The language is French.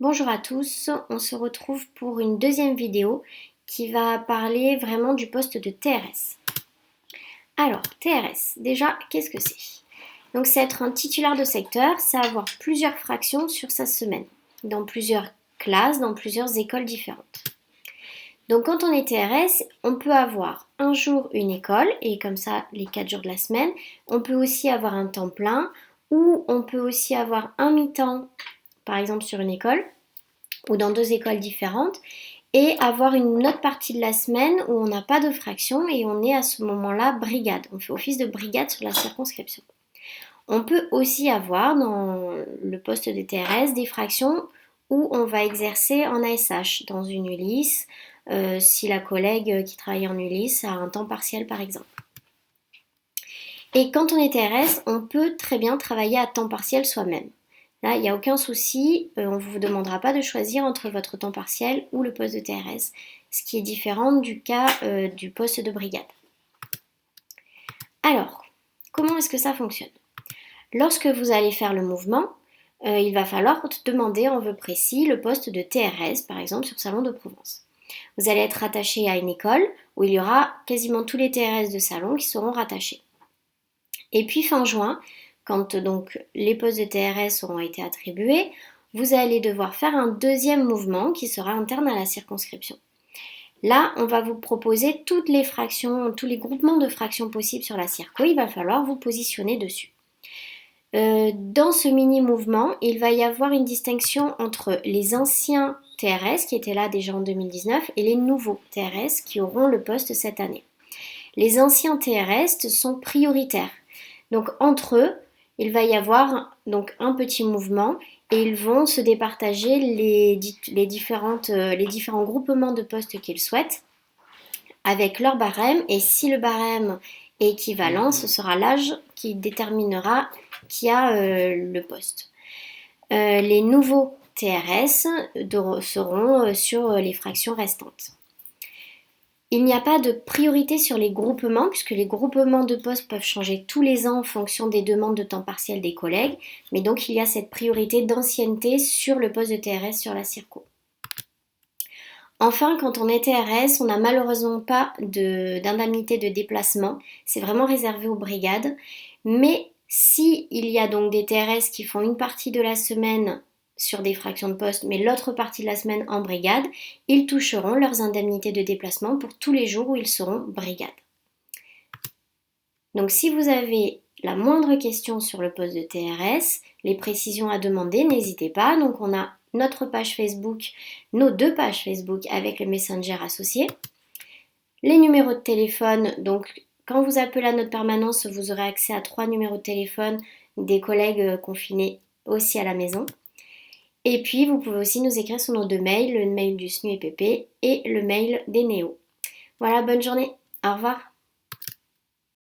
Bonjour à tous, on se retrouve pour une deuxième vidéo qui va parler vraiment du poste de TRS. Alors, TRS, déjà, qu'est-ce que c'est? Donc, c'est être un titulaire de secteur, c'est avoir plusieurs fractions sur sa semaine, dans plusieurs classes, dans plusieurs écoles différentes. Donc, quand on est TRS, on peut avoir un jour une école, et comme ça, les 4 jours de la semaine. On peut aussi avoir un temps plein, ou on peut aussi avoir un mi-temps, par exemple, sur une école ou dans deux écoles différentes et avoir une autre partie de la semaine où on n'a pas de fraction et on est à ce moment-là brigade. On fait office de brigade sur la circonscription. On peut aussi avoir dans le poste de TRS des fractions où on va exercer en ASH, dans une ULIS, si la collègue qui travaille en ULIS a un temps partiel par exemple. Et quand on est TRS, on peut très bien travailler à temps partiel soi-même. Là, il n'y a aucun souci, on ne vous demandera pas de choisir entre votre temps partiel ou le poste de TRS, ce qui est différent du cas du poste de brigade. Alors, comment est-ce que ça fonctionne? Lorsque vous allez faire le mouvement, il va falloir demander en vœu précis le poste de TRS, par exemple sur Salon de Provence. Vous allez être rattaché à une école où il y aura quasiment tous les TRS de salon qui seront rattachés. Et puis fin juin, quand donc les postes de TRS auront été attribués, vous allez devoir faire un deuxième mouvement qui sera interne à la circonscription. Là, on va vous proposer toutes les fractions, tous les groupements de fractions possibles sur la circo. Il va falloir vous positionner dessus. Dans ce mini-mouvement, il va y avoir une distinction entre les anciens TRS qui étaient là déjà en 2019 et les nouveaux TRS qui auront le poste cette année. Les anciens TRS sont prioritaires. Donc entre eux, il va y avoir donc un petit mouvement et ils vont se départager les différents groupements de postes qu'ils souhaitent avec leur barème. Et si le barème est équivalent, ce sera l'âge qui déterminera qui a le poste. Les nouveaux TRS seront sur les fractions restantes. Il n'y a pas de priorité sur les groupements, puisque les groupements de postes peuvent changer tous les ans en fonction des demandes de temps partiel des collègues, mais donc il y a cette priorité d'ancienneté sur le poste de TRS sur la circo. Enfin, quand on est TRS, on n'a malheureusement pas d'indemnité de déplacement, c'est vraiment réservé aux brigades, mais si il y a donc des TRS qui font une partie de la semaine sur des fractions de poste, mais l'autre partie de la semaine en brigade, ils toucheront leurs indemnités de déplacement pour tous les jours où ils seront brigade. Donc si vous avez la moindre question sur le poste de TRS, les précisions à demander, n'hésitez pas. Donc on a notre page Facebook, nos deux pages Facebook avec le Messenger associé, les numéros de téléphone. Donc quand vous appelez à notre permanence, vous aurez accès à 3 numéros de téléphone des collègues confinés aussi à la maison. Et puis, vous pouvez aussi nous écrire sur nos deux mails, le mail du SNU et PP et le mail des Néo. Voilà, bonne journée. Au revoir.